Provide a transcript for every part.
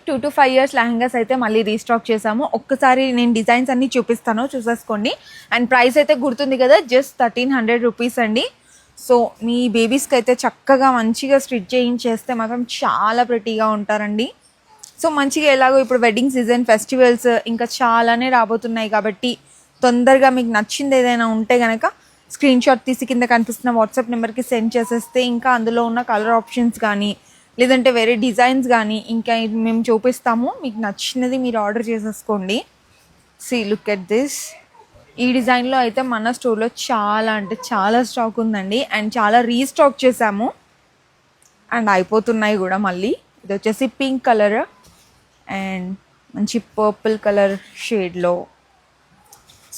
2 to 5 years lehengas అయితే మళ్ళీ restock చేసాము. ఒక్కసారి నేను డిజైన్స్ అన్నీ చూపిస్తాను, చూసేసుకోండి. అండ్ ప్రైస్ అయితే గుర్తుంది కదా, జస్ట్ 1300 రూపీస్ అండి. సో మీ బేబీస్కి అయితే చక్కగా మంచిగా స్టిచ్ చేయించేస్తే మాత్రం చాలా ప్రెటీగా ఉంటారండి. సో మంచిగా ఎలాగో ఇప్పుడు వెడ్డింగ్ సీజన్, ఫెస్టివల్స్ ఇంకా చాలానే రాబోతున్నాయి కాబట్టి తొందరగా మీకు నచ్చింది ఏదైనా ఉంటే కనుక స్క్రీన్ షాట్ తీసి కింద కనిపిస్తున్న వాట్సాప్ నెంబర్కి సెండ్ చేసేస్తే ఇంకా అందులో ఉన్న కలర్ ఆప్షన్స్ కానీ లేదంటే వేరే డిజైన్స్ కానీ ఇంకా మేము చూపిస్తాము. మీకు నచ్చినది మీరు ఆర్డర్ చేసేసుకోండి. See look at this. ఈ డిజైన్లో అయితే మన స్టోర్లో చాలా అంటే చాలా స్టాక్ ఉందండి. అండ్ చాలా రీస్టాక్ చేసాము అండ్ అయిపోతున్నాయి కూడా మళ్ళీ. ఇది వచ్చేసి పింక్ కలర్ అండ్ మంచి పర్పుల్ కలర్ షేడ్లో.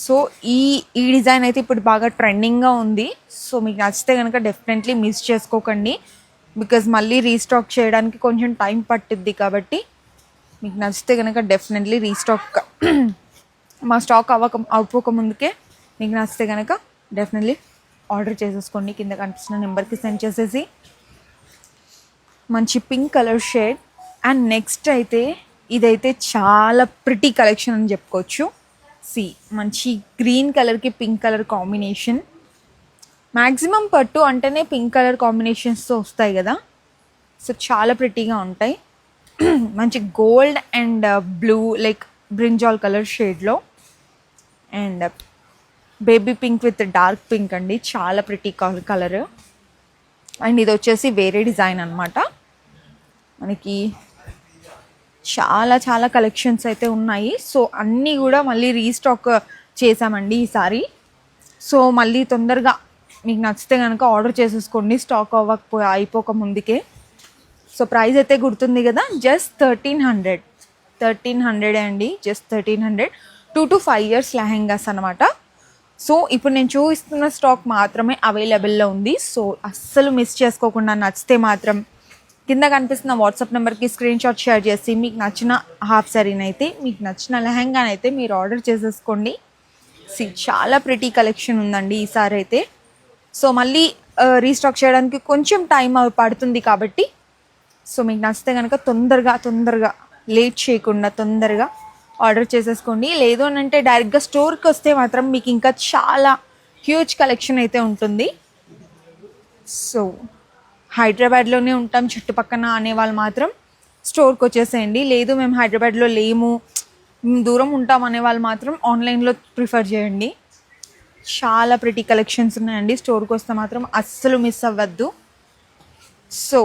సో ఈ డిజైన్ అయితే ఇప్పుడు బాగా ట్రెండింగ్గా ఉంది. సో మీకు నచ్చితే కనుక డెఫినెట్లీ మిస్ చేసుకోకండి. బికాజ్ మళ్ళీ రీస్టాక్ చేయడానికి కొంచెం టైం పట్టుద్ది కాబట్టి మీకు నచ్చితే కనుక డెఫినెట్లీ రీస్టాక్ మా స్టాక్ అవ్వకముందుకే మీకు నచ్చితే కనుక డెఫినెట్లీ ఆర్డర్ చేసేసుకోండి. కింద కనిపిస్తున్న నెంబర్కి సెండ్ చేసేసి. మంచి pink colour shade. And next అయితే ఇదైతే చాలా ప్రిటీ కలెక్షన్ అని చెప్పుకోవచ్చు. సి మంచి గ్రీన్ కలర్కి పింక్ కలర్ కాంబినేషన్. మ్యాక్సిమం పట్టు అంటేనే పింక్ కలర్ కాంబినేషన్స్తో వస్తాయి కదా, సో చాలా ప్రిటీగా ఉంటాయి. మంచి gold and blue like brinjal colour షేడ్లో and baby pink with dark pink అండి, చాలా ప్రిటీ కలర్. అండ్ ఇది వచ్చేసి వేరే డిజైన్ అనమాట. మనకి చాలా చాలా కలెక్షన్స్ అయితే ఉన్నాయి. సో అన్నీ కూడా మళ్ళీ రీస్టాక్ చేసామండి ఈసారి. సో మళ్ళీ తొందరగా మీకు నచ్చితే కనుక ఆర్డర్ చేసేసుకోండి స్టాక్ అయిపోక ముందుకే. సో ప్రైస్ అయితే గుర్తుంది కదా, జస్ట్ 1300 అండి, జస్ట్ 1300. 2 to 5 ఇయర్స్ లెహెంగాస్ అనమాట. సో ఇప్పుడు నేను చూపిస్తున్న స్టాక్ మాత్రమే అవైలబుల్లో ఉంది. సో అస్సలు మిస్ చేసుకోకుండా నచ్చితే మాత్రం కింద కనిపిస్తున్న వాట్సాప్ నెంబర్కి స్క్రీన్ షాట్ షేర్ చేసి మీకు నచ్చిన హాఫ్ సారీని అయితే మీకు నచ్చిన లెహెంగానైతే మీరు ఆర్డర్ చేసేసుకోండి. చాలా ప్రిటీ కలెక్షన్ ఉందండి ఈసారి అయితే. సో మళ్ళీ రీస్టాక్ చేయడానికి కొంచెం టైం పడుతుంది కాబట్టి సో మీకు నచ్చితే కనుక తొందరగా లేట్ చేయకుండా తొందరగా ఆర్డర్ చేసేసుకోండి. లేదు అని అంటే డైరెక్ట్గా స్టోర్కి వస్తే మాత్రం మీకు ఇంకా చాలా హ్యూజ్ కలెక్షన్ అయితే ఉంటుంది. సో హైదరాబాద్లోనే ఉంటాం చుట్టుపక్కన అనేవాళ్ళు మాత్రం స్టోర్కి వచ్చేసేయండి. లేదు మేము హైదరాబాద్లో లేము, మేము దూరం ఉంటాం అనేవాళ్ళు మాత్రం ఆన్లైన్లో ప్రిఫర్ చేయండి. చాలా ప్రిటీ కలెక్షన్స్ ఉన్నాయండి. స్టోర్కి వస్తే మాత్రం అస్సలు మిస్ అవ్వద్దు. సో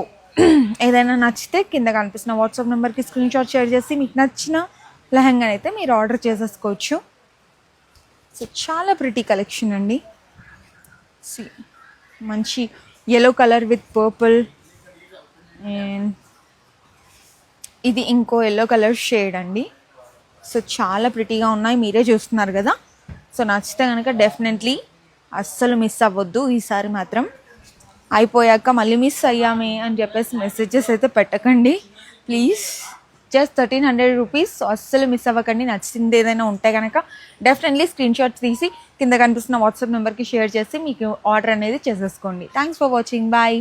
ఏదైనా నచ్చితే కింద కనిపిస్తున్న వాట్సాప్ నెంబర్కి స్క్రీన్ షాట్ షేర్ చేసి మీకు నచ్చిన లెహంగా అయితే మీరు ఆర్డర్ చేసేసుకోవచ్చు. సో చాలా ప్రిటీ కలెక్షన్ అండి. మంచి yellow colour with purple and ఇది ఇంకో yellow కలర్ షేడ్ అండి. సో చాలా ప్రిటీగా ఉన్నాయి, మీరే చూస్తున్నారు కదా. సో నచ్చితే కనుక డెఫినెట్లీ అస్సలు మిస్ అవ్వద్దు. ఈసారి మాత్రం అయిపోయాక మళ్ళీ మిస్ అయ్యామే అని చెప్పేసి మెసేజెస్ అయితే పెట్టకండి ప్లీజ్. Just 1300 rupees. సో అస్సలు మిస్ అవ్వకండి. నచ్చింది ఏదైనా ఉంటే కనుక డెఫినెట్లీ స్క్రీన్ షాట్ తీసి కింద కనిపిస్తున్న వాట్సాప్ నెంబర్కి షేర్ చేసి మీకు ఆర్డర్ అనేది చేసేసుకోండి. Thanks for watching. బాయ్.